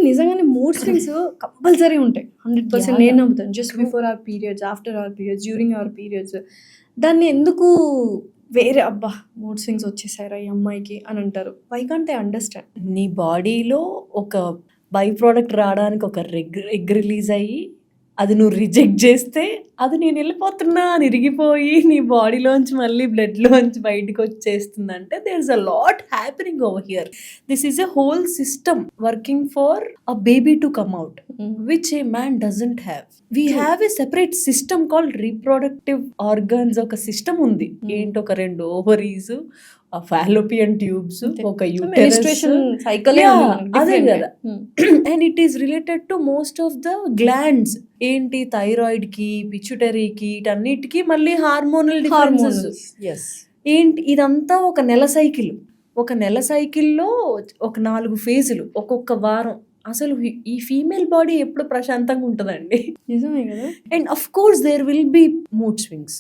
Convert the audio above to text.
నిజంగానే mood swings compulsory ఉంటాయి. 100% Yeah. నేను నమ్ముతాను. Just before our periods, after our periods, during hour periods. దాన్ని ఎందుకు వేరే అబ్బా మూడ్ స్వింగ్స్ వచ్చేసారా ఈ అమ్మాయికి అని అంటారు. Why can't I understand? నీ బాడీలో ఒక బై ప్రోడక్ట్ రావడానికి ఒక ఎగ్ రిలీజ్ అయ్యి అది నువ్వు రిజెక్ట్ చేస్తే అది నేను వెళ్ళిపోతున్నా అని ఇరిగిపోయి నీ బాడీలోంచి మళ్ళీ బ్లడ్లోంచి బయటకు వచ్చేస్తుందంటే there is a lot happening over here. This is a whole system working for a baby to come out which a man doesn't have. We have a separate system called reproductive organs. ఒక system ఉంది. ఏంటి, ఒక 2 ovaries, fallopian tubes, ఒక menstruation cycle అదే కదా. And it is related to most of the glands. ఏంటి, thyroid కి, పిచ్యుటరీకి, వీటన్నిటికీ మళ్ళీ హార్మోనల్ డిఫరెన్సెస్. ఏంటి, ఇదంతా ఒక నెల సైకిల్. ఒక నెల సైకిల్లో ఒక 4 ఫేజులు, ఒక్కొక్క వారం. అసలు ఈ ఫీమేల్ బాడీ ఎప్పుడు ప్రశాంతంగా ఉంటుందండి? నిజమే కదా. And of course there will be mood swings.